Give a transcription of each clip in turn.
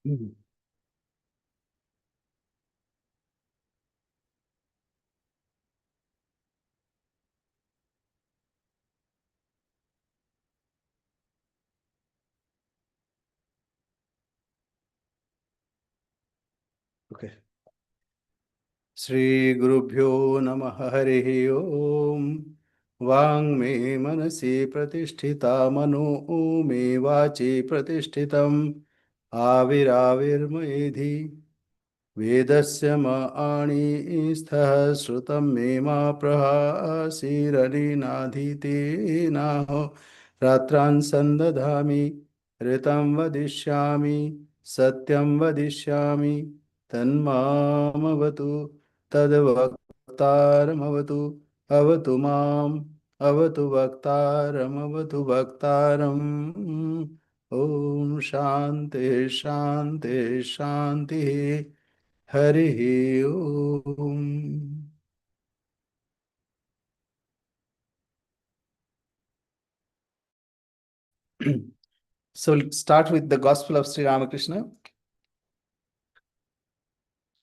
Mhm. Okay. Shri Gurubhyo Namaha Harihi Om. Vang me manasi pratisthita mano me vachi pratishtitam aviravir maedhi vedasya maani stha shrutam me ma prahasirani nadhite naho ratran sandadhami ritam vadishyami satyam vadishyami तन्मामवतु तद्वक्तारमवतु अवतु माम् अवतु वक्तारमवतु वक्तारम् ॐ शान्ति शान्ति शान्तिः हरिः ॐ. So we'll start with the Gospel of Sri Ramakrishna.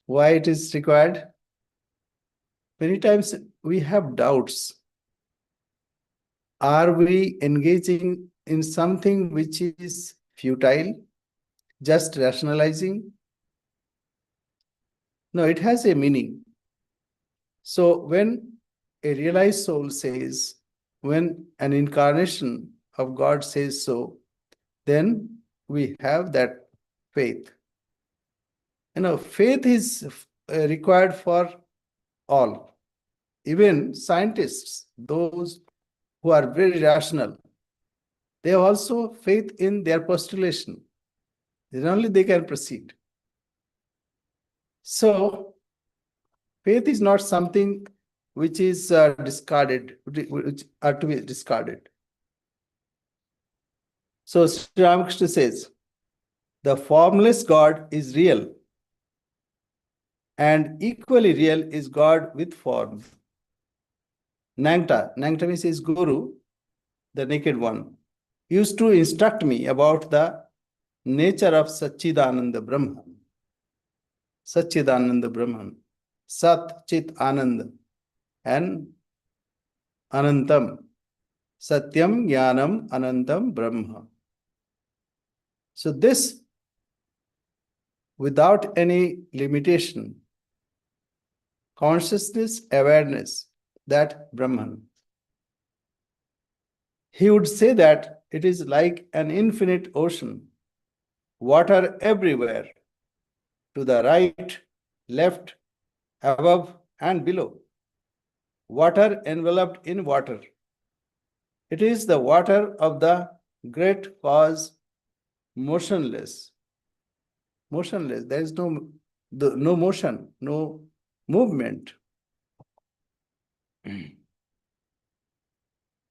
Why it is required? Many times we have doubts. Are we engaging in something which is futile, just rationalizing? No, it has a meaning. So when a realized soul says, when an incarnation of God says so, then we have that faith. Faith is required for all. Even scientists, those who are very rational, they have also faith in their postulation. Then only they can proceed. So, faith is not something which is discarded, which are to be discarded. So, Sri Ramakrishna says, the formless God is real, and equally real is God with form. Nangta means his guru, the naked one, used to instruct me about the nature of Satchidananda Brahman. Satchidananda Brahman. Sat, Chit, Anand, and Anantam. Satyam, Jnanam, Anantam, Brahma. So this, without any limitation, consciousness, awareness, that Brahman. He would say that it is like an infinite ocean, water everywhere, to the right, left, above, and below. Water enveloped in water. It is the water of the great cause, motionless. Motionless. There is no motion, no movement.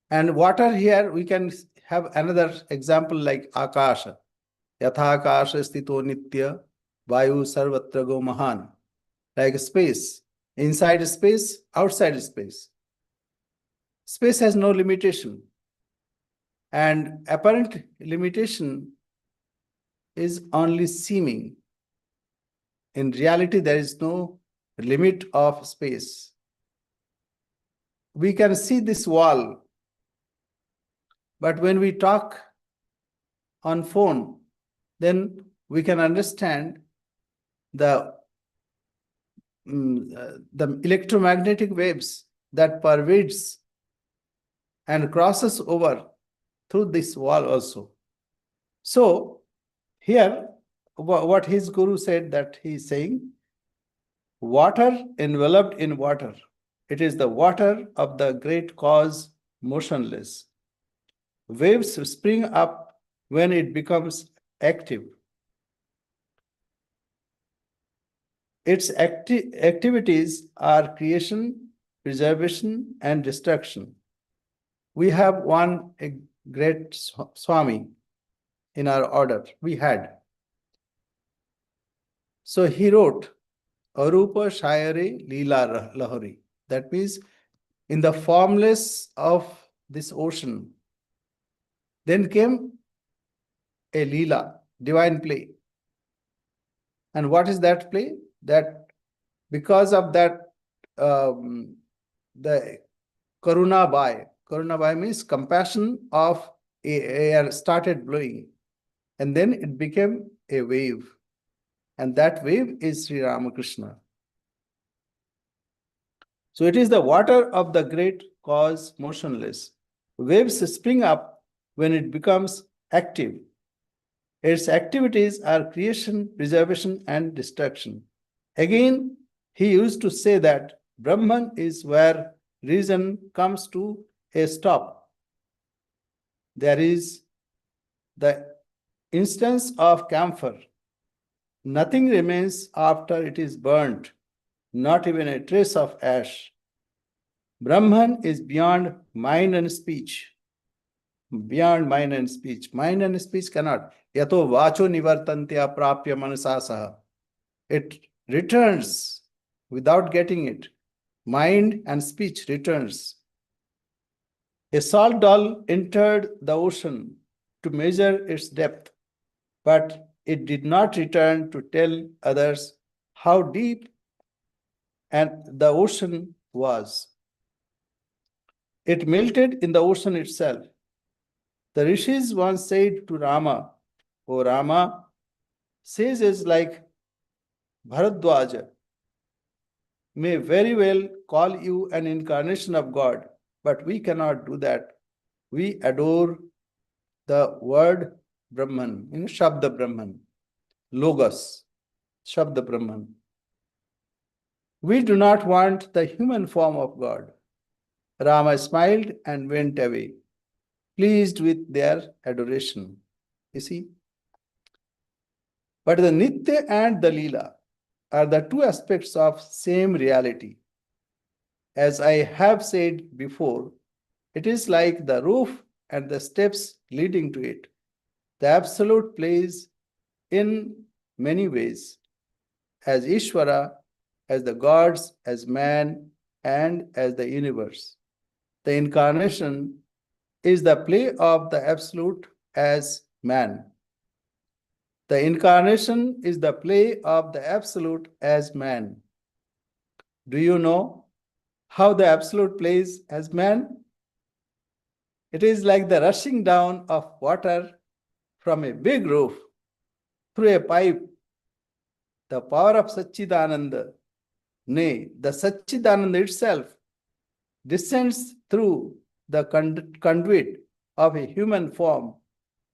And water here, we can have another example like Akasha. Yatha Akasha stito nitya, vayu sarvatra go mahan. Like space. Inside space, outside space. Space has no limitation. And apparent limitation is only seeming. In reality, there is no limit of space. We can see this wall, but when we talk on phone, then we can understand the electromagnetic waves that pervades and crosses over through this wall also. So here, what his guru said, that he is saying, water enveloped in water. It is the water of the great cause, motionless. Waves spring up when it becomes active. Its activities are creation, preservation, and destruction. We have one great Swami in our order. We had. So he wrote, Arupa Shayare Leela Lahari. That means in the formless of this ocean, then came a Leela, divine play. And what is that play? That because of that, the Karuna Bai means compassion of air started blowing, and then it became a wave, and that wave is Sri Ramakrishna. So it is the water of the great cause motionless. Waves spring up when it becomes active. Its activities are creation, preservation, and destruction. Again, he used to say that Brahman is where reason comes to a stop. There is the instance of camphor. Nothing remains after it is burnt, not even a trace of ash. Brahman is beyond mind and speech. Beyond mind and speech. Mind and speech cannot. Yato vacho nivartantya prapya manasa saha. It returns without getting it. Mind and speech returns. A salt doll entered the ocean to measure its depth, but it did not return to tell others how deep and the ocean was. It melted in the ocean itself. The rishis once said to Rama, "O Rama, sages like Bharadwaja may very well call you an incarnation of God, but we cannot do that. We adore the word Brahman, Shabda Brahman, Logos, Shabda Brahman. We do not want the human form of God." Rama smiled and went away, pleased with their adoration. You see? But the Nitya and the Leela are the two aspects of same reality. As I have said before, it is like the roof and the steps leading to it. The Absolute plays in many ways, as Ishvara, as the gods, as man, and as the universe. The incarnation is the play of the Absolute as man. The incarnation is the play of the Absolute as man. Do you know how the Absolute plays as man? It is like the rushing down of water from a big roof through a pipe. The power of Satchidananda, nay, the Satchidananda itself, descends through the conduit of a human form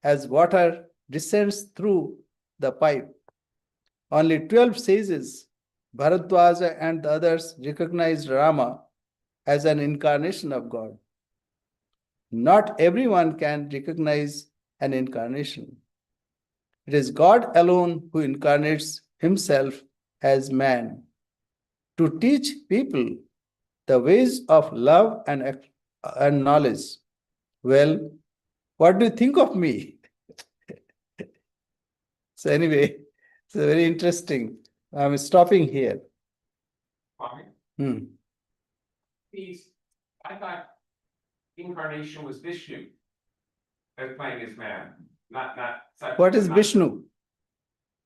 as water descends through the pipe. Only 12 sages, Bharadwaja and the others, recognized Rama as an incarnation of God. Not everyone can recognize an incarnation. It is God alone who incarnates himself as man to teach people the ways of love and knowledge. Well, what do you think of me? So anyway, it's very interesting. I'm stopping here. Please, I thought incarnation was Vishnu as playing as man, not What is Vishnu?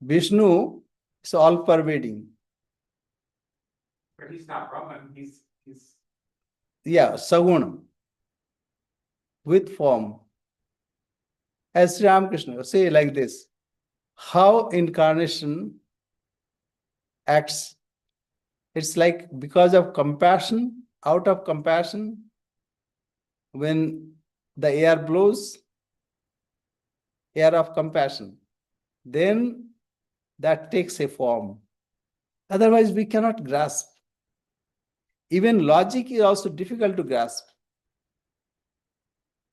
Vishnu is all pervading. But he's not Brahman, he's Yeah, Saguna, with form. As Sri Ramakrishna say like this, how incarnation acts. It's like because of compassion, out of compassion, when the air blows, air of compassion, then that takes a form. Otherwise, we cannot grasp. Even logic is also difficult to grasp.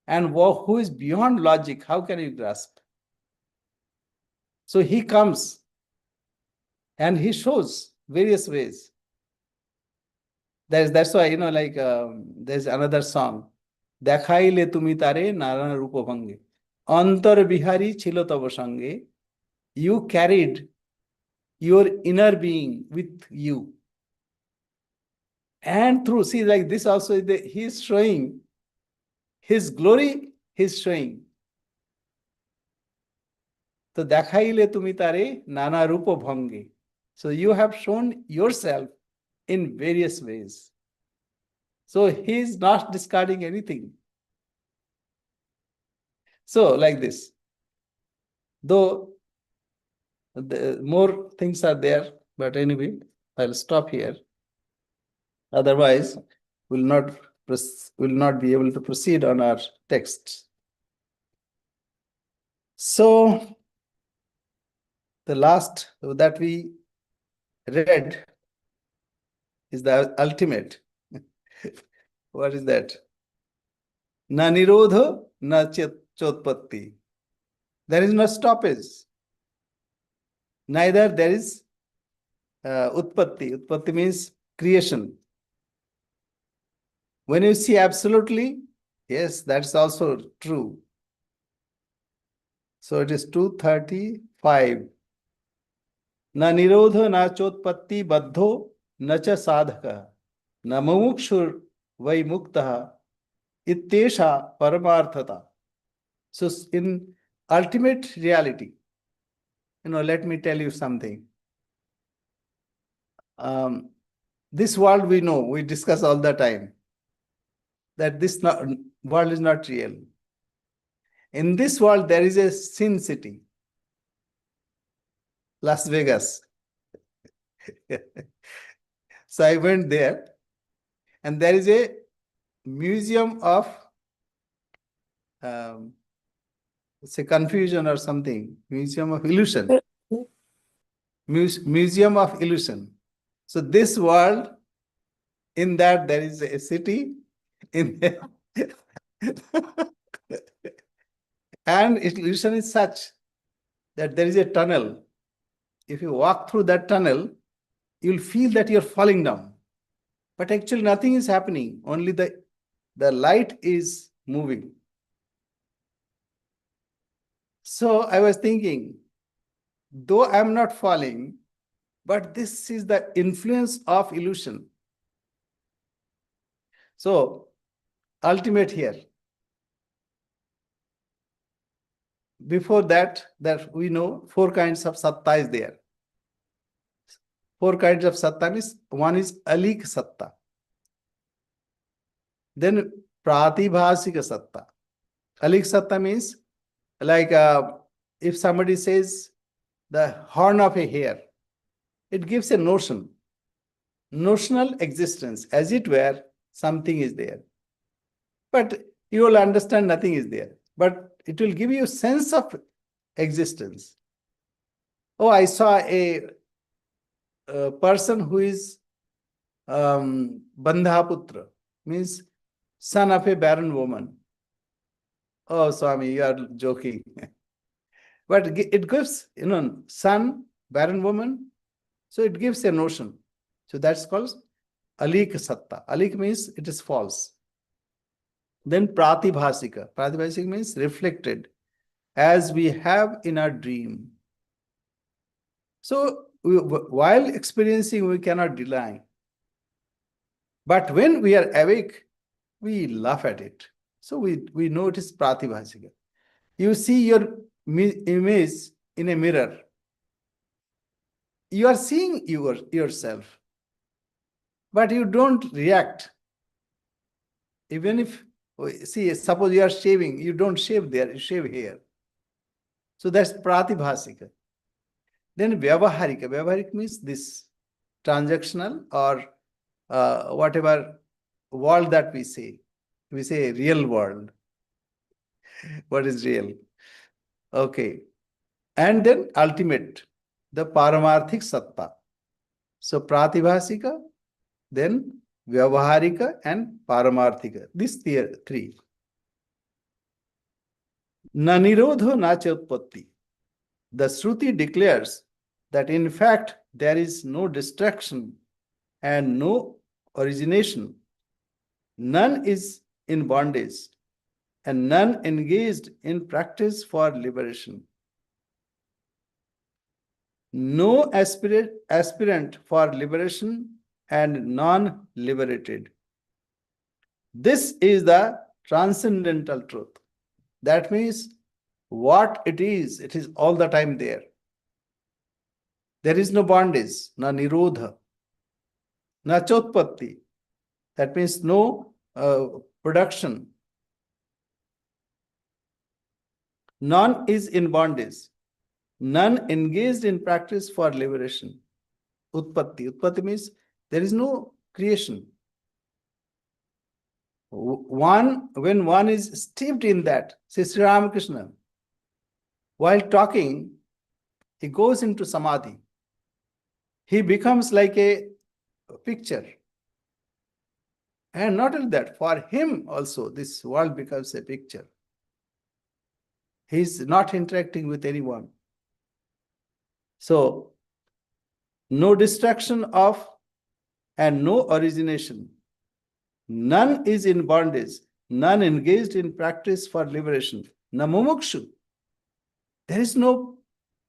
And who is beyond logic, how can you grasp? So he comes and he shows various ways. That's why, there's another song. Dekhaile tumi tare narana rupa bhange. Antar bihari chilo tava sange. You carried your inner being with you. And through, see, like this also, he is showing his glory, he's showing. तो देखाइले तुमी तारे नाना रूप भंगे. So you have shown yourself in various ways. So he is not discarding anything. So like this, though more things are there, but anyway, I'll stop here. Otherwise, will not be able to proceed on our text. So the last that we read is the ultimate. What is that? Na nirodha, na chotpatti. There is no stoppage. Neither there is utpatti. Utpatti means creation. When you see absolutely, yes, that's also true. So it is 235. Na nirodha na chotpatti baddho na cha sadhaka na mumukshur vai muktaha ittesha paramarthata. So in ultimate reality, let me tell you something. This world we know, we discuss all the time that this world is not real. In this world, there is a sin city, Las Vegas. So I went there, and there is a museum of, it's a confusion or something, museum of illusion. Museum of illusion. So this world, in that there is a city, in there. And illusion is such that there is a tunnel. If you walk through that tunnel, you'll feel that you're falling down. But actually nothing is happening. Only the light is moving. So I was thinking, though I'm not falling, but this is the influence of illusion. So ultimate here. Before that we know 4 kinds of satta is there. 4 kinds of satta means one is alik satta. Then pratibhasika satta. Alik satta means like if somebody says the horn of a hare, it gives a notion, notional existence, as it were something is there. But you will understand nothing is there. But it will give you a sense of existence. Oh, I saw a person who is Bandhaputra, means son of a barren woman. Oh, Swami, you are joking. But it gives, son, barren woman, so it gives a notion. So that's called Alik Satta. Alik means it is false. Then Pratibhasika. Pratibhasika means reflected, as we have in our dream. So while experiencing, we cannot deny. But when we are awake, we laugh at it. So we know it is Pratibhasika. You see your image in a mirror. You are seeing yourself, but you don't react. Even if, see, suppose you are shaving, you don't shave there, you shave here. So that's Pratibhasika. Then Vyavaharika. Vyavaharika means this transactional or whatever world that we say. We say real world. What is real? Okay. And then ultimate, the Paramarthik Satta. So Pratibhasika, then Vyavaharika and Paramarthika. These 3. Na nirodho na cha utpatti. The Shruti declares that in fact there is no destruction and no origination. None is in bondage and none engaged in practice for liberation. No aspirant for liberation and non-liberated. This is the transcendental truth. That means what it is all the time there. There is no bondage, na nirodha, na chotpatti. That means no production. None is in bondage. None engaged in practice for liberation. Utpatti. Utpatti means there is no creation. When one is steeped in that, say Sri Ramakrishna, while talking, he goes into samadhi. He becomes like a picture. And not only that, for him also, this world becomes a picture. He is not interacting with anyone. So, no destruction of and no origination. None is in bondage, none engaged in practice for liberation. Na mumukshu. There is no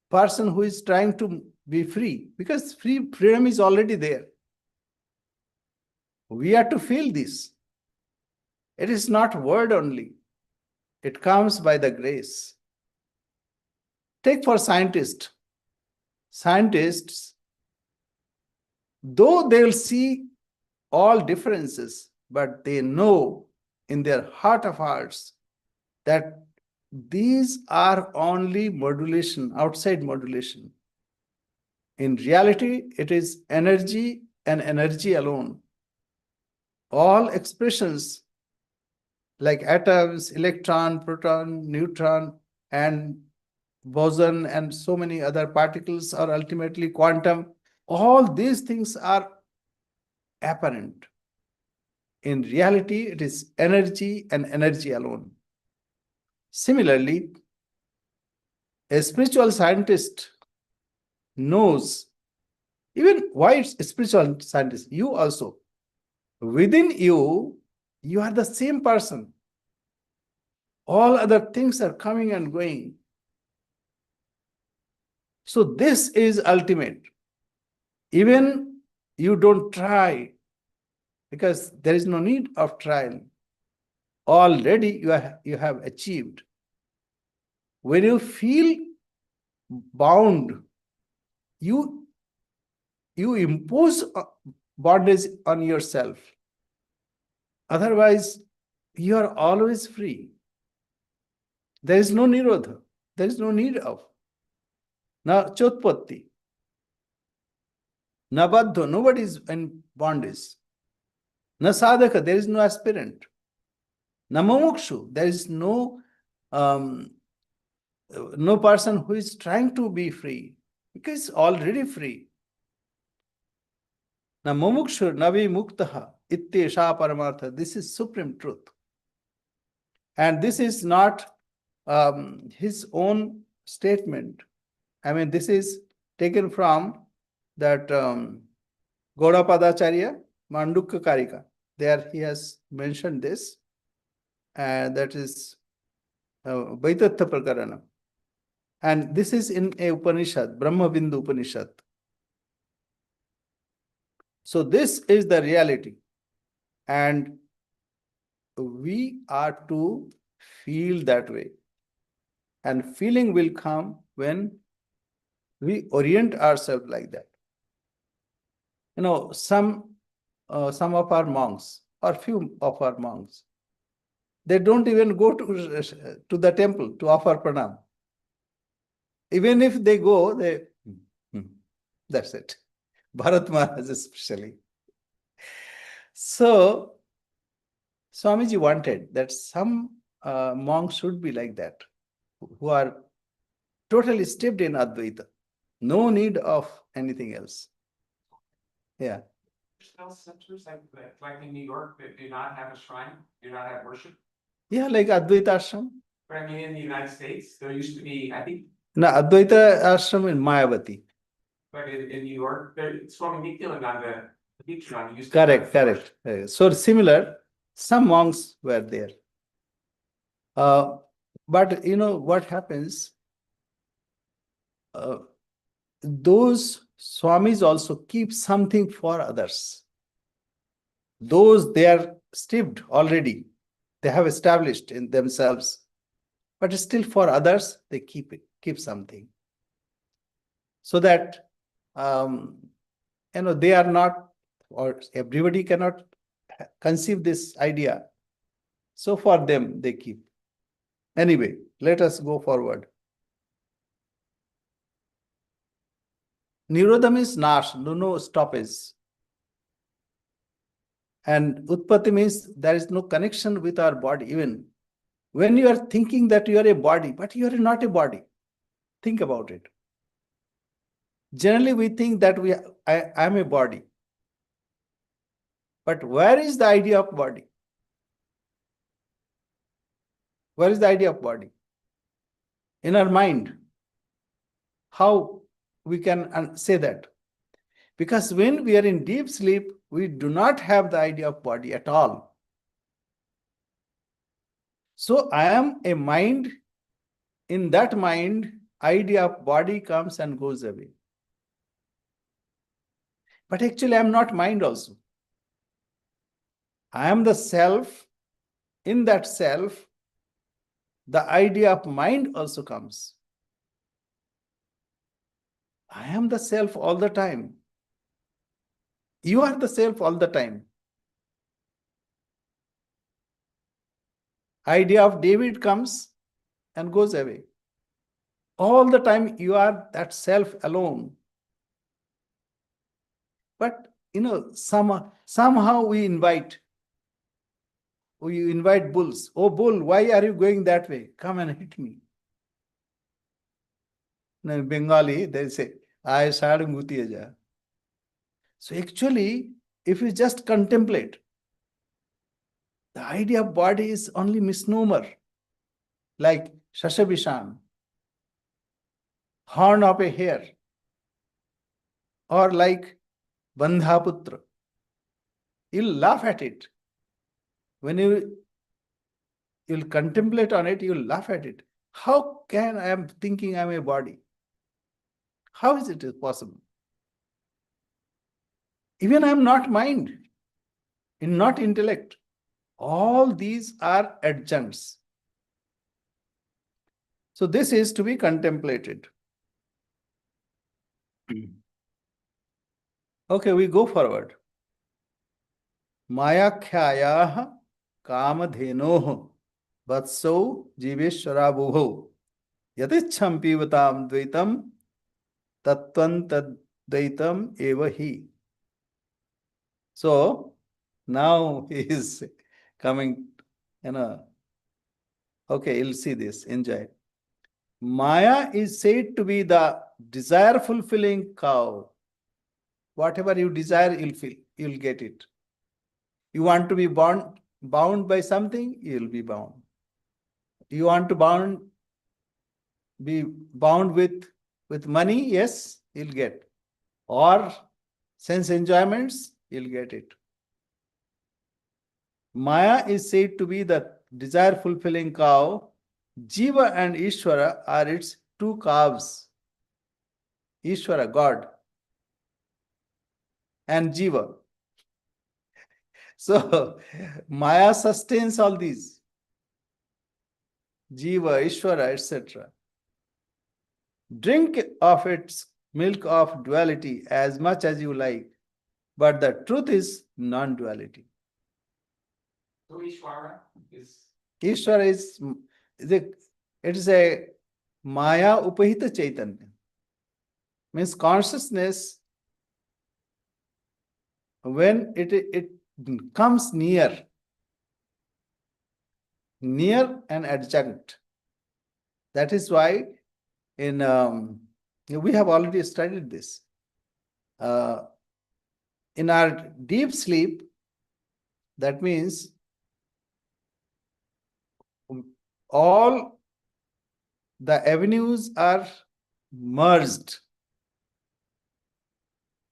person who is trying to be free, because freedom is already there. We are to feel this. It is not word only. It comes by the grace. Take for scientists. Scientists, though they will see all differences, but they know in their heart of hearts that these are only modulation, outside modulation. In reality, it is energy and energy alone. All expressions like atoms, electron, proton, neutron, and boson, and so many other particles, or ultimately quantum, all these things are apparent. In reality, it is energy and energy alone. Similarly, a spiritual scientist knows, even why it's a spiritual scientist, you also, within you, you are the same person. All other things are coming and going. So this is ultimate. Even you don't try, because there is no need of trial. Already you have achieved. When you feel bound, you impose bondage on yourself. Otherwise, you are always free. There is no nirodha. There is no need of. Na chotpatti. Na baddho. Nobody is in bondage. Na sadhaka. There is no aspirant. Na mumukshu. There is no person who is trying to be free, because already free. Na mumukshu navi muktaha ityesha paramartha. This is supreme truth. And this is not his own statement. I mean, this is taken from that Gaudapadacharya, Mandukya Karika. There he has mentioned this, and that is Vaitattha Prakarana. And this is in a Upanishad, Brahma Bindu Upanishad. So this is the reality. And we are to feel that way. And feeling will come when we orient ourselves like that. You know, some of our monks, or few of our monks, they don't even go to the temple to offer pranam. Even if they go, that's it. Bharat Maharaj especially. So, Swamiji wanted that some monks should be like that, who are totally steeped in Advaita. No need of anything else. Yeah. Centers like in New York that do not have a shrine, do not have worship. Yeah, like Advaita Ashram. But I mean, in the United States, there used to be, I think. No, Advaita Ashram in Mayavati. But in New York, Swami Nityananda, the beach shrine used to. Correct. So similar, some monks were there. But you know what happens? Those Swamis also keep something for others. Those they are steeped already. They have established in themselves. but still for others, they keep something. So that, they are not, or everybody cannot conceive this idea. So for them, they keep. Anyway, let us go forward. Nirodha means nash, no stoppage. And utpatti means there is no connection with our body. Even when you are thinking that you are a body, but you are not a body. Think about it. Generally, we think that I am a body. But where is the idea of body? Where is the idea of body? In our mind. How we can say that? Because when we are in deep sleep, we do not have the idea of body at all. So I am a mind. In that mind, idea of body comes and goes away. But actually, I am not mind also. I am the self. In that self, the idea of mind also comes. I am the self all the time. You are the self all the time. Idea of David comes and goes away. All the time you are that self alone. But somehow we invite bulls. Oh bull, why are you going that way? Come and hit me. Now, in Bengali, they say, I sadangutiya. So actually, if you just contemplate, the idea of body is only misnomer, like Shashabishan, horn of a hare, or like Bandhaputra. You'll laugh at it. When you'll contemplate on it, you'll laugh at it. How can I am thinking I'm a body? How is it possible? Even I'm not mind, not intellect. All these are adjuncts. So this is to be contemplated. Okay, we go forward. Mayakhyayah kamadhenoh vatsau jiveshwarabhuho yatichham pivatam dvaitam tattvam eva hi. So now he is coming, okay, you'll see this, enjoy. Maya is said to be the desire fulfilling cow. Whatever you desire, you'll get it. You want to be bound by something, you'll be bound. You want to be bound with money, yes, you'll get. Or sense enjoyments, you'll get it. Maya is said to be the desire fulfilling cow. Jiva and Ishvara are its two calves. Ishvara, God, and Jiva. So Maya sustains all these. Jiva, Ishvara, etc. Drink of its milk of duality as much as you like, but the truth is non-duality. So Ishvara is Ishvara it is a Maya Upahita Chaitanya. Means consciousness, when it comes near an adjunct. That is why we have already studied this. In our deep sleep, that means all the avenues are merged.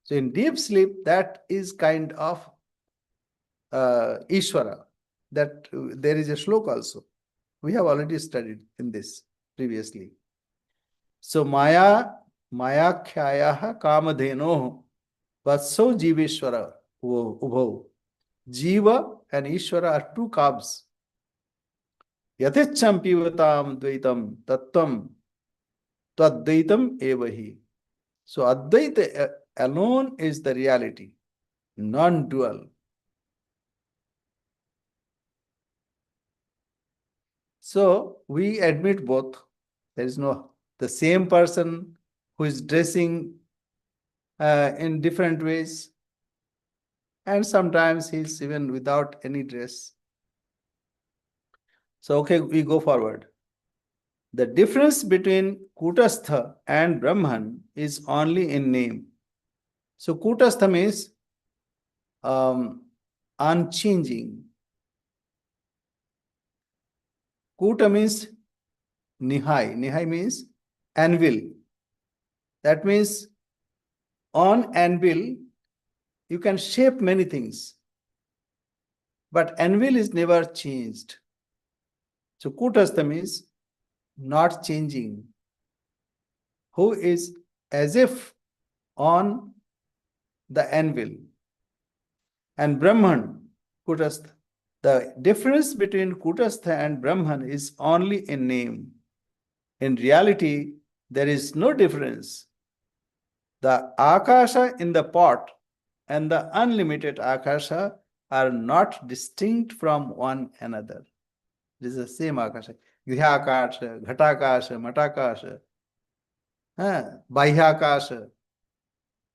So in deep sleep, that is kind of Ishvara. That there is a shloka also. We have already studied in this previously. So Maya khyayah kamadhenoh vatso jiveshwara ubho. Jiva and Ishvara are two calves. Yathicham pivatam dvaitam tattvam tadvaitam evahi. So Advaita alone is the reality, non-dual. So we admit both. There is no the same person who is dressing in different ways, and sometimes he's even without any dress. So okay, we go forward. The difference between Kutastha and Brahman is only in name. So Kutastha means unchanging. Kuta means Nihai. Nihai means anvil. That means on anvil, you can shape many things. But anvil is never changed. So Kutastha means not changing, who is as if on the anvil. And Brahman, Kutastha. The difference between Kutastha and Brahman is only in name. In reality, there is no difference. The Akasha in the pot and the unlimited Akasha are not distinct from one another. It is the same Akasha. Grihakasha, Ghatakasha, Matakasha, Bahyakasha.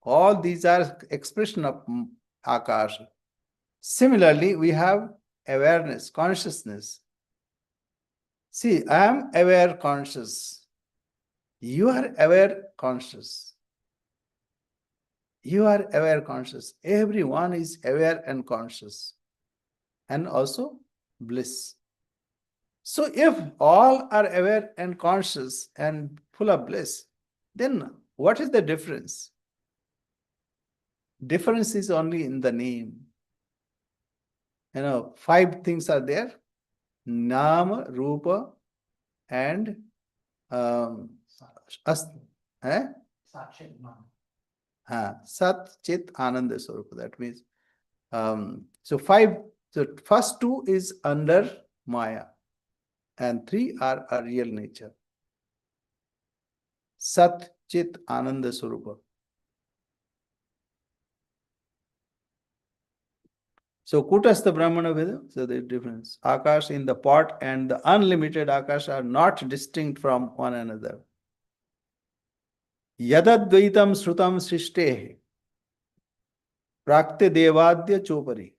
All these are expression of Akasha. Similarly, we have awareness, consciousness. See, I am aware conscious. You are aware conscious. You are aware conscious. Everyone is aware and conscious. And also bliss. So if all are aware and conscious and full of bliss, then what is the difference? Difference is only in the name. 5 things are there: Nama, Rupa, and Sat, Chit, Ananda, Swarupa. That means, so 5, so first 2 is under Maya, and 3 are a real nature. Sat, Chit, Ananda, Swarupa. So Kutastha Brahmana Veda, so the difference. Akash in the pot and the unlimited Akash are not distinct from one another. Yadadvaitam Srutam Srishte Prakte Devadya Chopari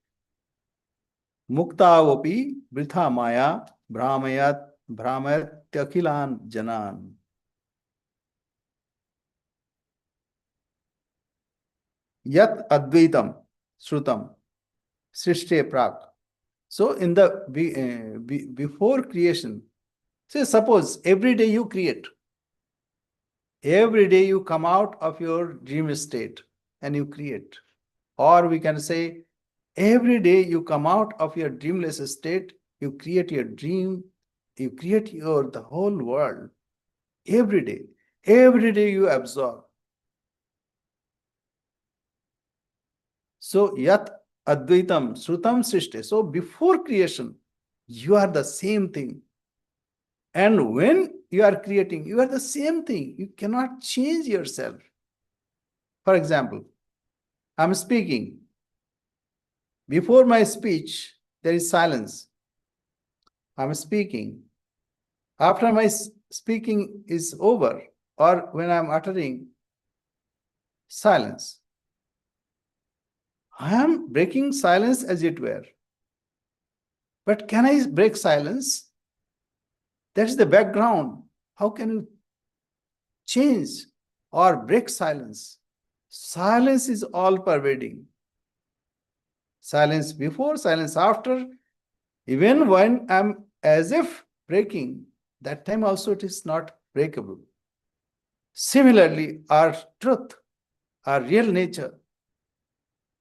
Muktavopi Vritha Maya Brahmayat Akhilan Janan. Yat Advaitam Srutam Srishte Prak. So in the before creation, say suppose every day you create. Every day you come out of your dream state and you create. Or we can say, every day you come out of your dreamless state, you create your dream, you create the whole world. Every day you absorb. So yat advaitam srutam srishte. So before creation, you are the same thing. And when you are creating, you are the same thing. You cannot change yourself. For example, I'm speaking. Before my speech, there is silence. I'm speaking. After my speaking is over, or when I'm uttering, silence. I am breaking silence as it were. But can I break silence? That is the background. How can you change or break silence? Silence is all pervading. Silence before, silence after. Even when I'm as if breaking, that time also it is not breakable. Similarly, our truth, our real nature,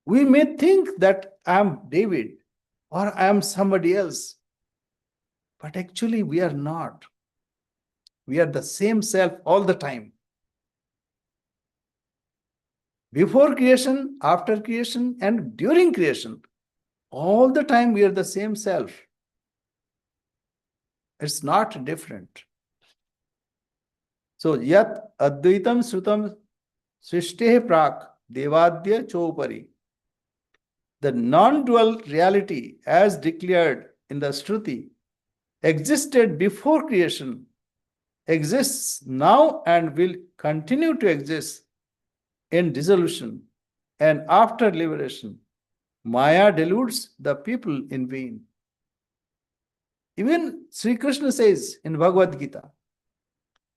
we may think that I am David or I am somebody else, but actually we are not. We are the same self all the time. Before creation, after creation, and during creation, all the time we are the same self. It's not different. So, yat advaitam srutam srishteh prak devadya chopari. The non-dual reality as declared in the Shruti existed before creation, exists now and will continue to exist in dissolution and after liberation. Maya deludes the people in vain. Even Sri Krishna says in Bhagavad Gita,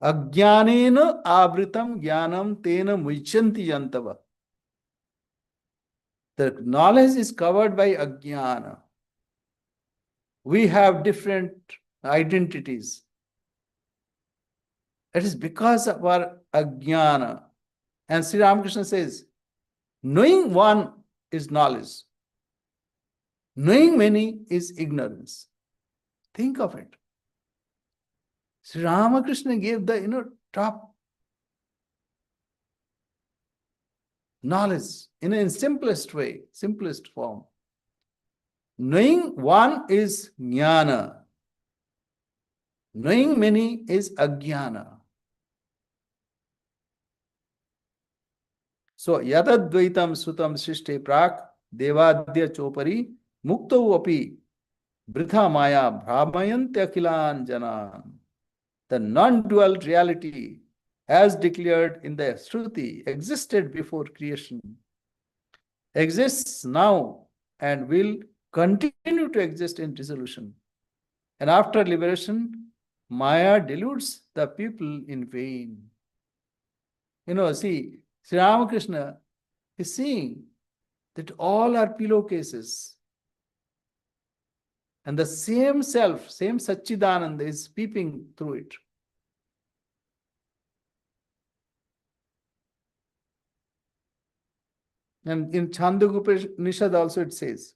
Ajnanena avritam jnanam tena muichanti yantava. The knowledge is covered by ajnana. We have different identities. It is because of our ajnana. And Sri Ramakrishna says, knowing one is knowledge. Knowing many is ignorance. Think of it. Sri Ramakrishna gave the top knowledge in simplest way, simplest form. Knowing one is jnana. Knowing many is ajnana. So, yadadvaitam sutam srishte prak devadya chopari mukto api britha maya brahmayantya akilan janan. The non-dual reality as declared in the Shruti existed before creation, exists now and will continue to exist in dissolution. And after liberation, Maya deludes the people in vain. See, Sri Ramakrishna is seeing that all are pillowcases. And the same self, same Satchidananda is peeping through it. And in Chandogya Upanishad also it says,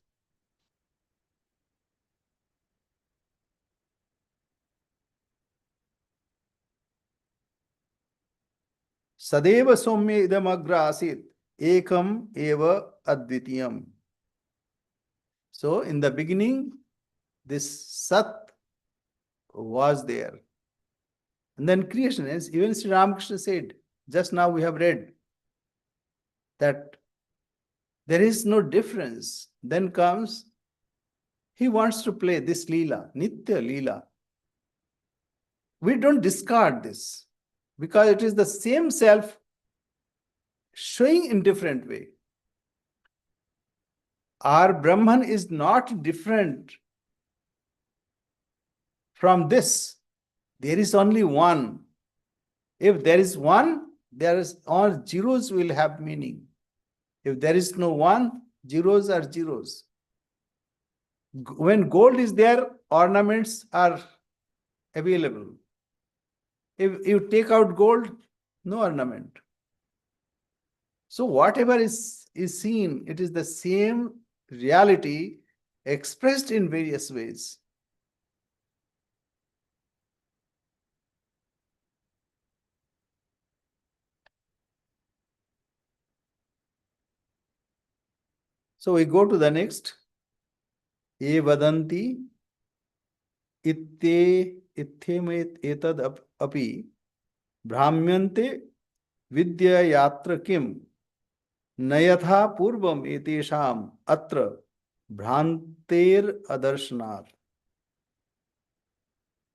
Sadeva somya idam agra asit ekam eva advitiyam. So in the beginning, this Sat was there. And then creation is, even Sri Ramakrishna said, just now we have read that there is no difference. Then comes, he wants to play this Leela, Nitya Leela. We don't discard this because it is the same self showing in different way. Our Brahman is not different from this. There is only one. If there is one, there is all zeros will have meaning. If there is no one, zeros are zeros. When gold is there, ornaments are available. If you take out gold, no ornament. So whatever is seen, it is the same reality expressed in various ways. So we go to the next. Ye vadanti ittyemet etad api brahmyante vidya yatra kim nayatha purvam etesham atra bhranter adarshanat.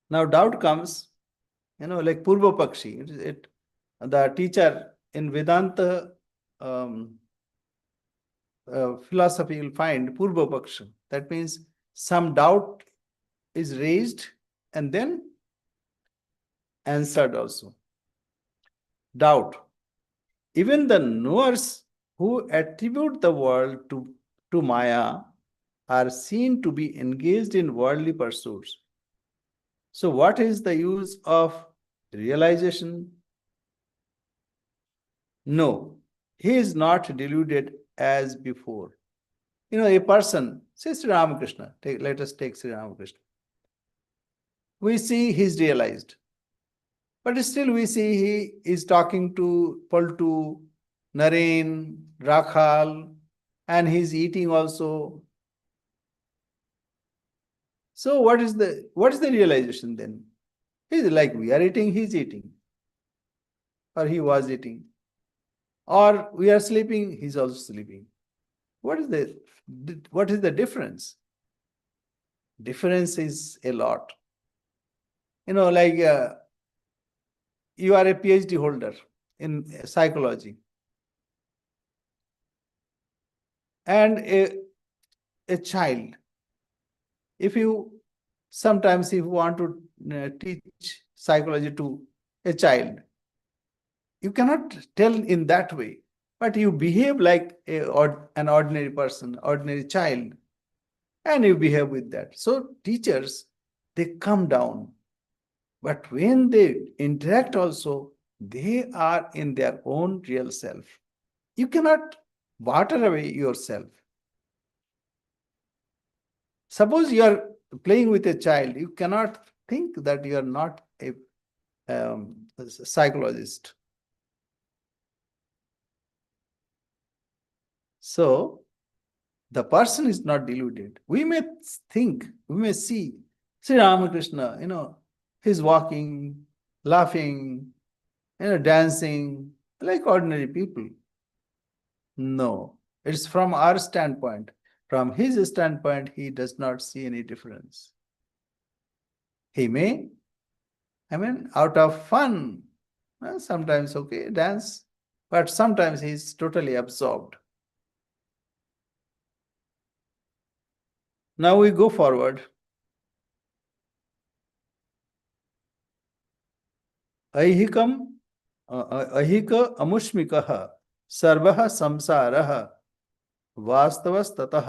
Now doubt comes, like Purva Pakshi. The teacher in Vedanta philosophy will find Purva Paksha. That means some doubt is raised and then answered also. Doubt. Even the knowers who attribute the world to Maya are seen to be engaged in worldly pursuits. So what is the use of realization? No, he is not deluded as before. A person, say Sri Ramakrishna, let us take Sri Ramakrishna. We see he's realized. But still we see he is talking to Paltu, Naren, Rakhal, and he's eating also. So what is the realization then? He's like, we are eating, he's eating. Or he was eating. Or we are sleeping, he's also sleeping. What is the difference? Difference is a lot. Like you are a PhD holder in psychology. And a child, if you want to teach psychology to a child, you cannot tell in that way, but you behave like an ordinary person, ordinary child, and you behave with that. So teachers, they come down, but when they interact also, they are in their own real self. You cannot water away yourself. Suppose you are playing with a child, you cannot think that you are not a psychologist. So the person is not deluded. We may think, we may see Sri Ramakrishna, he's walking, laughing, dancing like ordinary people. No, it's from our standpoint. From his standpoint, he does not see any difference. He may, out of fun, sometimes okay, dance, but sometimes he's totally absorbed. Now we go forward. ऐहिकम ऐहिक अमुष्मिकः सर्वः संसारः वास्तवस्ततः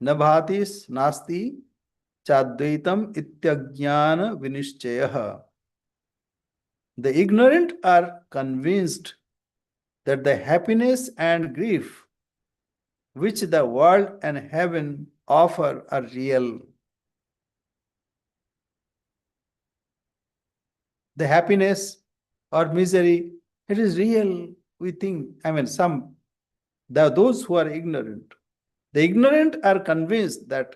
न भाति नास्ति चाद्वैतम इत्यज्ञान विनिश्चयः. The ignorant are convinced that the happiness and grief which the world and heaven offer are real. The happiness or misery, it is real. We think, those who are ignorant. The ignorant are convinced that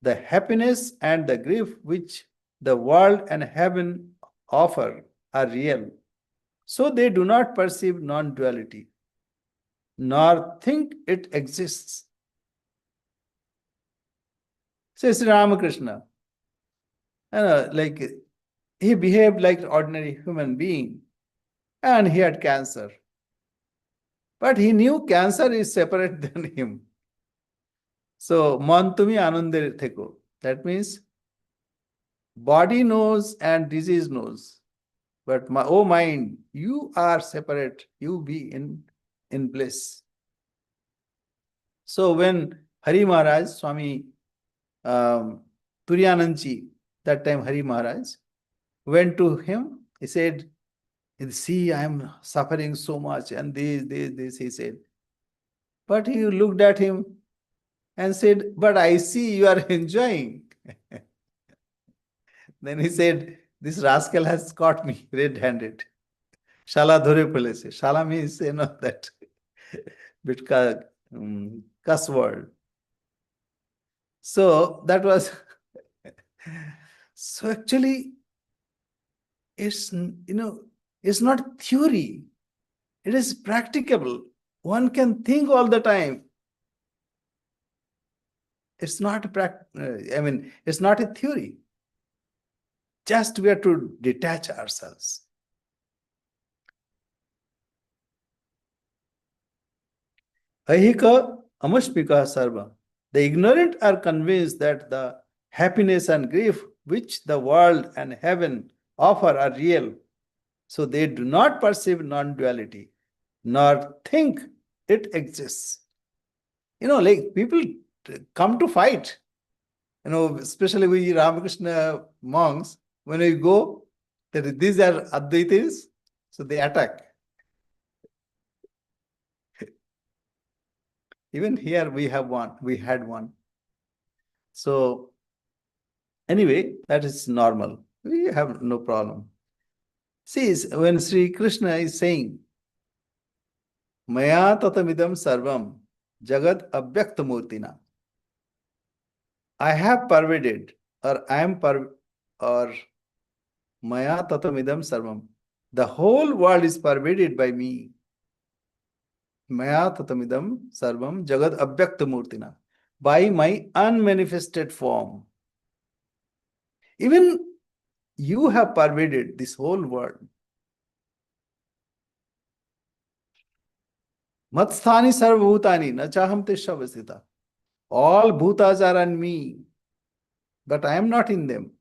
the happiness and the grief which the world and heaven offer are real. So they do not perceive non-duality, nor think it exists. Says Ramakrishna, he behaved like an ordinary human being and he had cancer. But he knew cancer is separate than him. So, man tumi anande theko. That means body knows and disease knows. But mind, you are separate. You be in bliss. So when Hari Maharaj, Swami Turiyananji, that time Hari Maharaj, went to him, he said, see, I am suffering so much and this, he said. But he looked at him and said, but I see you are enjoying. Then he said, this rascal has caught me red-handed. Shala dhore pelese. Shala means, that bit cuss word. So that was, so actually, it's not theory. It is practicable. One can think all the time. It's not it's not a theory. Just we have to detach ourselves. Ahika amushpika sarva. The ignorant are convinced that the happiness and grief which the world and heaven offer are real. So they do not perceive non-duality, nor think it exists. Like people come to fight. Especially we Ramakrishna monks, when we go, that these are Advaitis, so they attack. Even here we had one. So anyway, that is normal. We have no problem. See, when Sri Krishna is saying, Maya tatamidam sarvam jagat abhyakta murtina, I have pervaded or I am or maya tatamidam sarvam. The whole world is pervaded by me. Maya tatamidam sarvam jagad abhyakta murtina. By my unmanifested form. Even you have pervaded this whole world. Matsthani sarvabhutani na chaham teshavasita. All bhutas are on me, but I am not in them.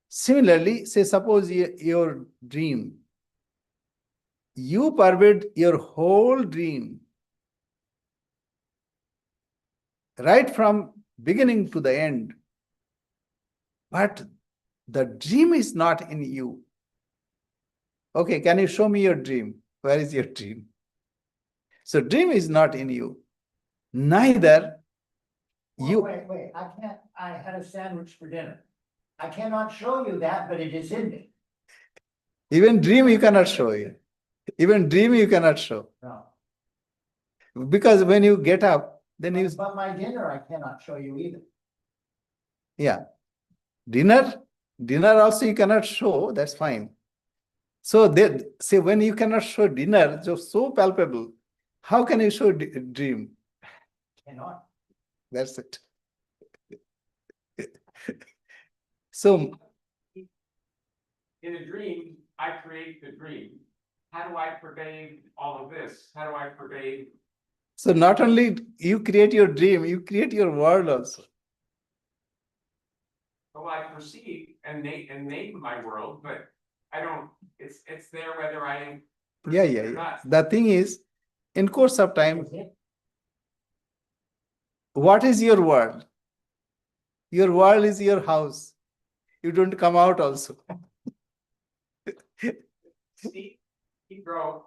Similarly, say suppose your dream. You pervade your whole dream. Right from beginning to the end. But the dream is not in you. Okay, can you show me your dream? Where is your dream? So dream is not in you. Neither you. Wait, I had a sandwich for dinner. I cannot show you that, but it is in me. Even dream you cannot show you. Even dream you cannot show. No. Because when you get up, then you. But my dinner, I cannot show you either. Yeah. Dinner also you cannot show, that's fine. So they say when you cannot show dinner, so palpable, how can you show dream? Cannot. That's it. So In a dream, I create the dream. How do I pervade all of this? How do I pervade? so not only you create your dream, you create your world also. Well, I perceive and name my world, but I don't, it's there whether I. Yeah, perceive it yeah, or yeah. not. The thing is, in course of time, what is your world? Your world is your house. You don't come out also. Steve, he drove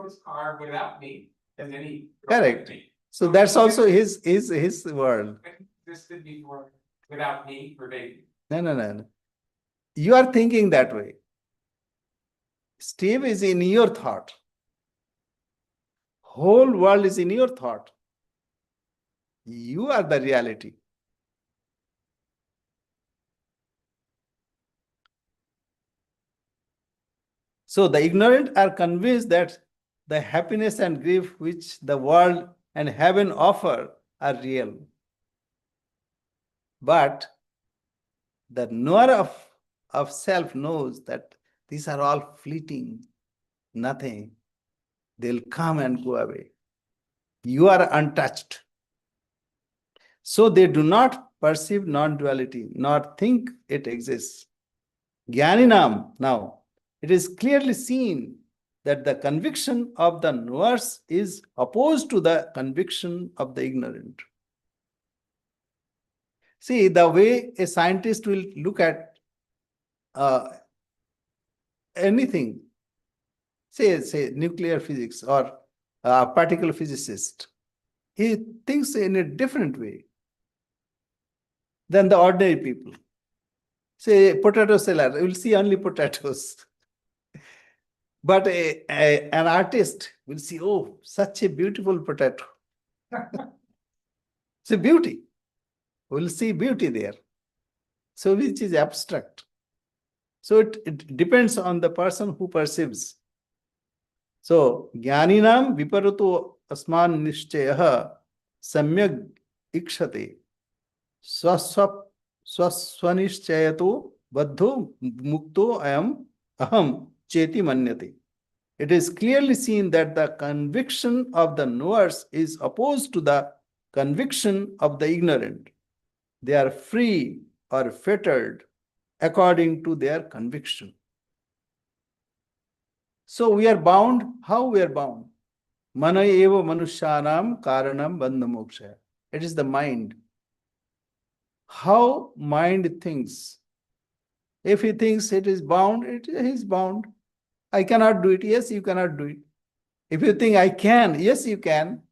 his car without me, and then he. drove with Correct. me. So that's also his world. It existed before, without me pervading. No. You are thinking that way. Steve is in your thought. Whole world is in your thought. You are the reality. So the ignorant are convinced that the happiness and grief which the world and heaven offer are real. But the knower of self knows that these are all fleeting, nothing. They'll come and go away. You are untouched. So they do not perceive non-duality, nor think it exists. Jnaninam, now, it is clearly seen that the conviction of the knowers is opposed to the conviction of the ignorant. See, the way a scientist will look at anything, say nuclear physics or a particle physicist, he thinks in a different way than the ordinary people. Say potato seller, you will see only potatoes. But an artist will see, oh, such a beautiful potato. It's a beauty. We'll see beauty there. So which is abstract. So it depends on the person who perceives. So jnaninam viparuto asman nishchayaha samyak ikshate swaswanishchayato baddho mukto ayam aham cheti manyate. It is clearly seen that the conviction of the knowers is opposed to the conviction of the ignorant. They are free or fettered according to their conviction. So we are bound. How we are bound? Mana eva manushyanam karanam bandha moksha. It is the mind. How mind thinks. If he thinks it is bound, it is bound. I cannot do it. Yes, you cannot do it. If you think I can, yes, you can.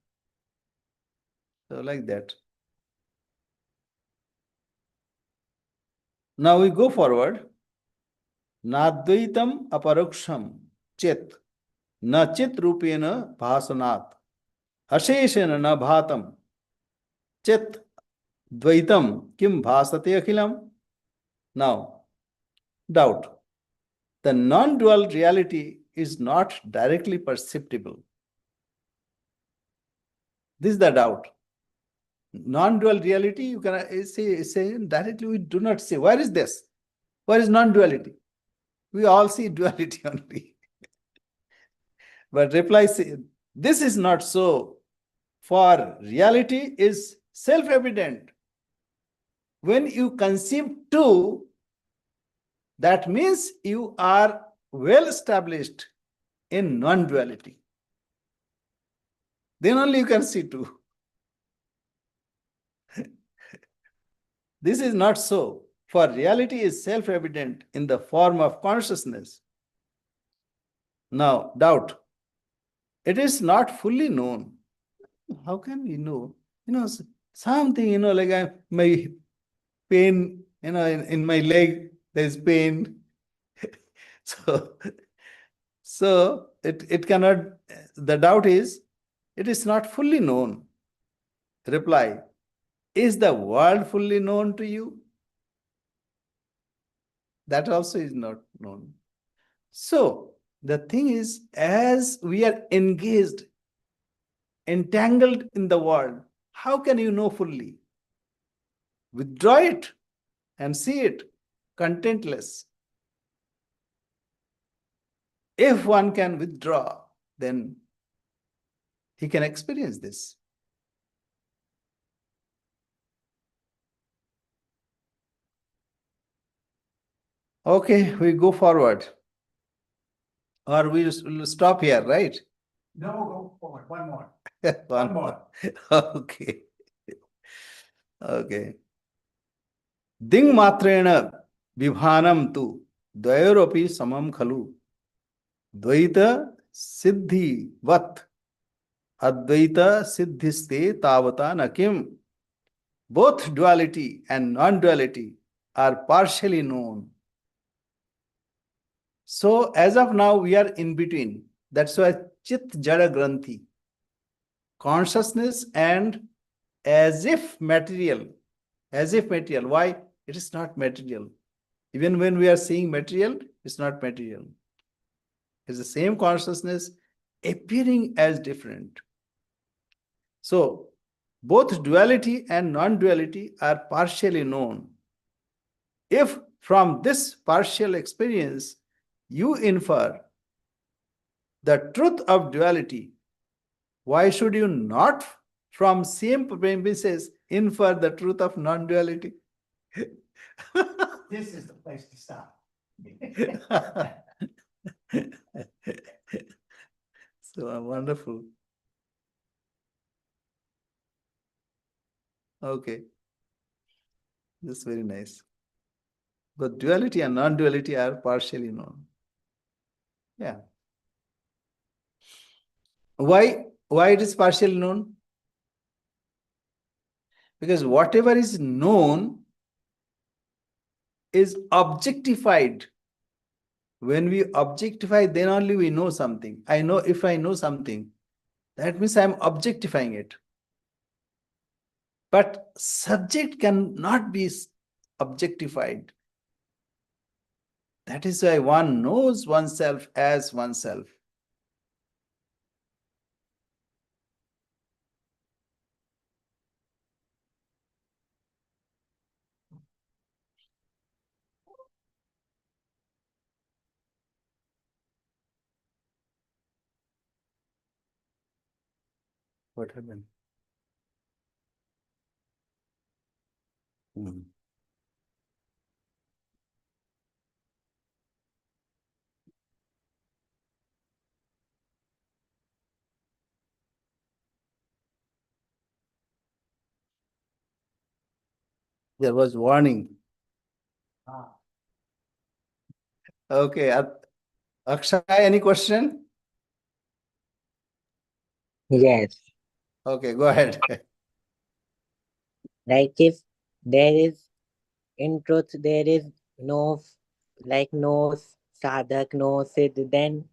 So like that. Now we go forward. Nadvaitam aparoksham chit na chit rupena bhasanat asheshena na bhatam chit Dvaitam kim bhasate akhilam. Now, doubt. The non-dual reality is not directly perceptible. This is the doubt. Non-dual reality, you can say directly, we do not say. Where is this? Where is non-duality? We all see duality only. But reply say, this is not so. For reality is self-evident. When you conceive two, that means you are well established in non-duality. Then only you can see two. This is not so, for reality is self-evident in the form of consciousness. Now, doubt. It is not fully known. How can we know? Something, like my pain, in my leg, there's pain. So it cannot, the doubt is, it is not fully known. Reply, is the world fully known to you? That also is not known. So the thing is, as we are engaged, entangled in the world, how can you know fully? Withdraw it and see it contentless. If one can withdraw, then he can experience this. Okay, we go forward. Or we will stop here, right? No, go forward, one more. One more. Okay. Okay. Ding matrena vibhanam tu dvayorapi samam khalu dvaita siddhi vat advaita siddhiste tavata nakim. Both duality and non-duality are partially known. So as of now, we are in between. That's why chit jada granthi, consciousness and as if material. As if material. Why? It is not material. Even when we are seeing material, it's not material. It's the same consciousness appearing as different. So both duality and non-duality are partially known. If from this partial experience you infer the truth of duality, why should you not from same premises infer the truth of non-duality? This is the place to stop. So wonderful. Okay. That's very nice. But duality and non-duality are partially known. Yeah. Why it is partially known? Because whatever is known is objectified. When we objectify, then only we know something. If I know something, that means I am objectifying it. But subject cannot be objectified. That is why one knows oneself as oneself. What happened? There was warning. Okay. Akshay, any question? Yes, Okay, go ahead. like if there is, in truth, there is no, no sadhak, no siddh, then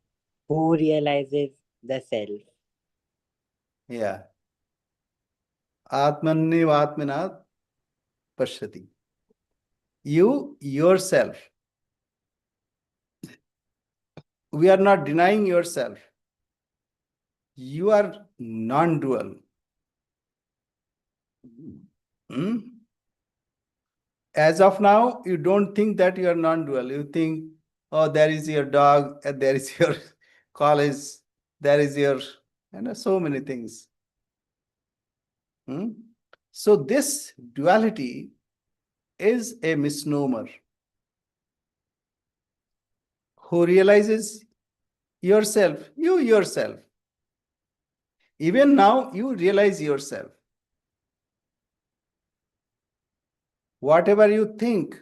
who realizes the self? Yeah. Atmanni Atmanat pashyati. You yourself. We are not denying yourself. You are non-dual. Hmm? As of now, you don't think that you are non-dual. You think, oh, there is your dog, and there is your college, there is your, so many things. Hmm? So this duality is a misnomer. Who realizes yourself, you yourself. Even now, you realize yourself. Whatever you think,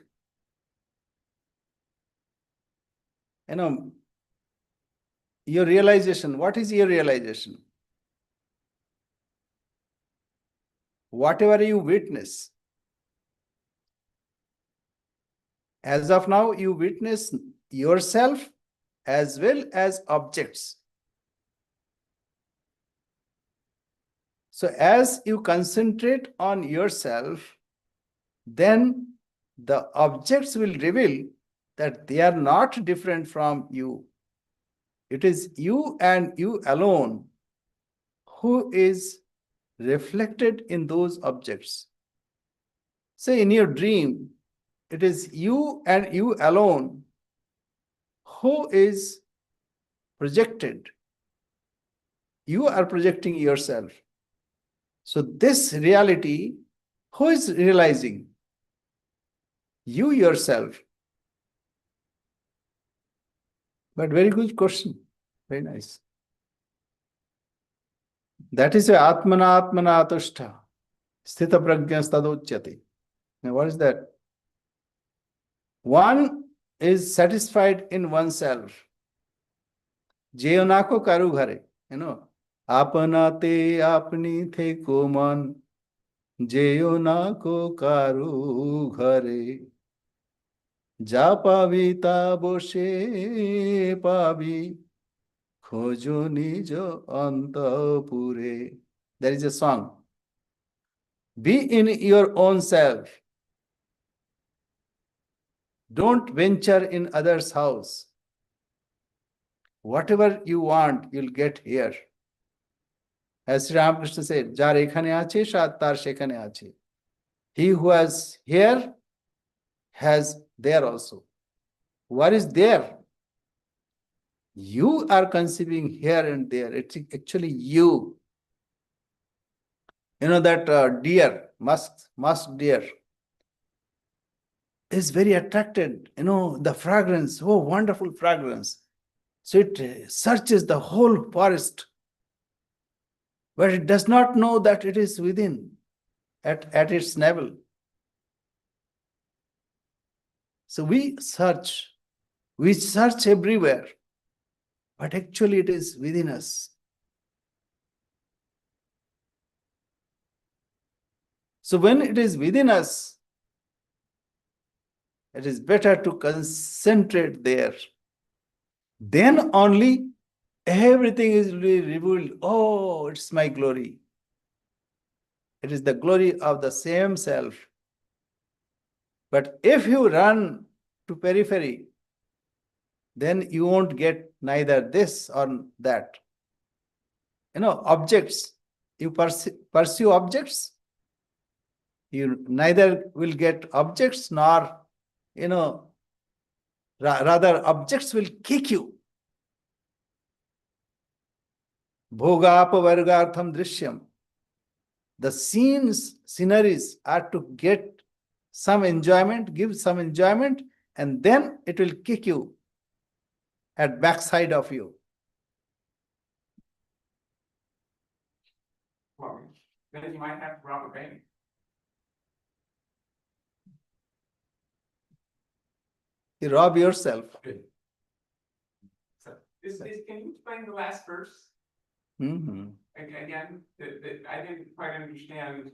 your realization, what is your realization? Whatever you witness. As of now, you witness yourself as well as objects. So as you concentrate on yourself, then the objects will reveal that they are not different from you. It is you and you alone who is reflected in those objects. Say in your dream, it is you and you alone who is projected. You are projecting yourself. So this reality, who is realizing? You yourself. But very good question. Very nice. That is a atmana atmana atushta. Sthita prajna stadochyate. Now what is that? One is satisfied in oneself. Jeyonako karu ghare. Apanate apni the koman. Jeyonako karu ghare. Ja pavi ta boshe pavi. Khojo nijo antapure. There is a song. Be in your own self. Don't venture in others' house. Whatever you want, you'll get here. As Sri Ramakrishna said, Jar ekhane ache, shad tar shekhane ache. He who has here has there also. What is there? You are conceiving here and there. It's actually you. That deer, musk deer, is very attracted. The fragrance, oh, wonderful fragrance. So it searches the whole forest, but it does not know that it is within, at its navel. So we search everywhere, but actually it is within us. So when it is within us, it is better to concentrate there. Then only everything is revealed. Oh, it's my glory. It is the glory of the same self. But if you run to periphery, then you won't get neither this or that. Objects, you pursue objects, you neither will get objects nor, rather objects will kick you. Bhogapavargartham drishyam. The sceneries are to get some enjoyment, give some enjoyment, and then it will kick you at backside of you. Well, then you might have to rob a bank. You rob yourself. So can you explain the last verse? Mhm. Again, I didn't quite understand.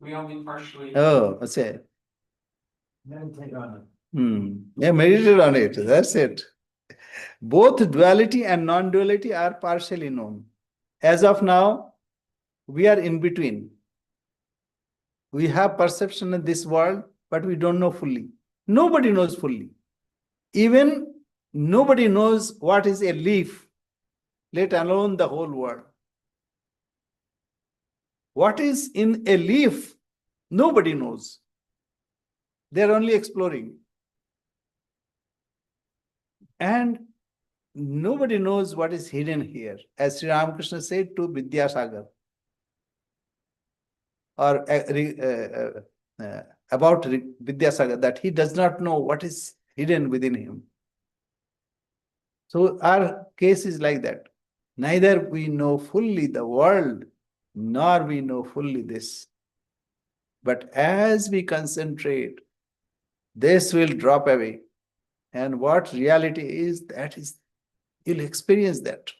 We only partially. Oh, that's it. Meditate on it. Yeah, meditate on it. That's it. Both duality and non-duality are partially known. As of now, we are in between. We have perception in this world, but we don't know fully. Nobody knows fully. Even nobody knows what is a leaf, let alone the whole world. What is in a leaf, nobody knows. They're only exploring. And nobody knows what is hidden here. As Sri Ramakrishna said to Vidyasagar, or about Vidyasagar, that he does not know what is hidden within him. So our case is like that. Neither we know fully the world, nor we know fully this. But as we concentrate, this will drop away. And what reality is, that is, you'll experience that.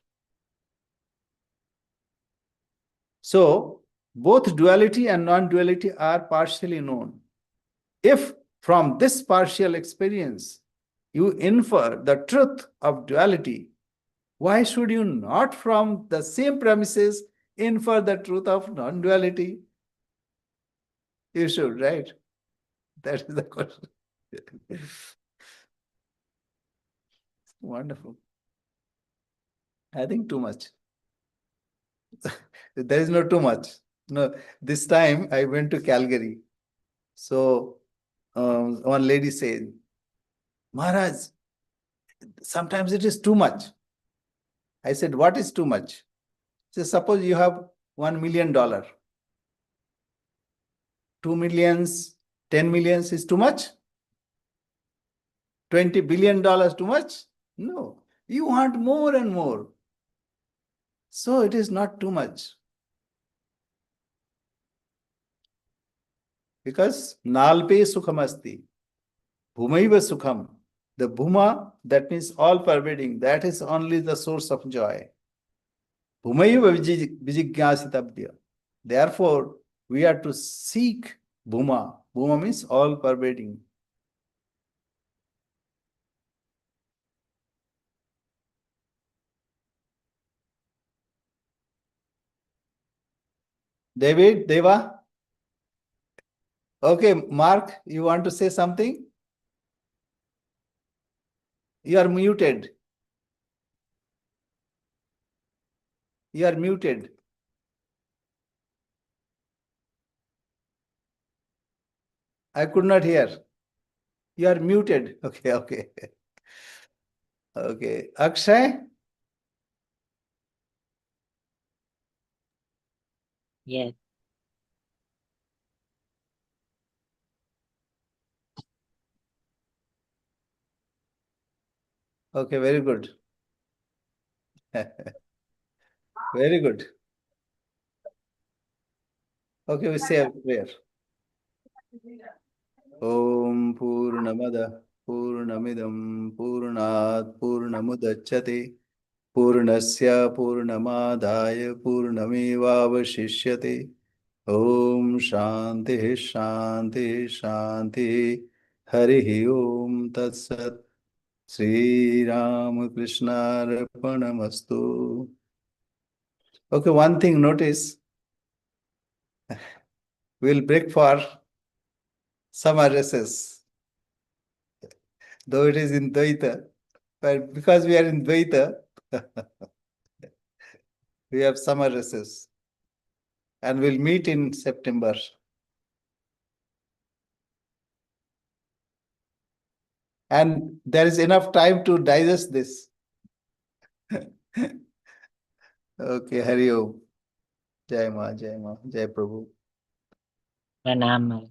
So both duality and non-duality are partially known. If from this partial experience you infer the truth of duality, why should you not from the same premises infer the truth of non-duality? You should, right? That is the question. Wonderful. I think too much. There is no too much. No, this time I went to Calgary. So one lady said, Maharaj, sometimes it is too much. I said, what is too much? She said, suppose you have $1 million. 2 millions, 10 millions is too much? $20 billion too much? No. You want more and more. So it is not too much. Because nalpe sukham asti, bhumaiva sukham. The bhuma, that means all pervading, that is only the source of joy. Bhumaiva vijigyasitabdya. Therefore, we are to seek bhuma. Bhuma means all pervading. David, Deva? Okay, Mark, you want to say something? You are muted. You are muted. I could not hear. You are muted. Okay, okay. Okay. Akshay? Yes. Okay, very good. Very good. Okay, we say a prayer. Om Purnamada Purnamidam Purnat Purnamudachyate Purnasya Purnamadaya Purnamevavashishyate Om Shanti Shanti Shanti Hari Om Tat Sat Sri Ramakrishna Arpanamastu. Okay, one thing notice, we'll break for summer recess, though it is in Dvaita, but because we are in Dvaita, we have summer recess and we'll meet in September. And there is enough time to digest this. Okay, Hari Om. Jai Ma, Jai Ma, Jai Prabhu. Pranam.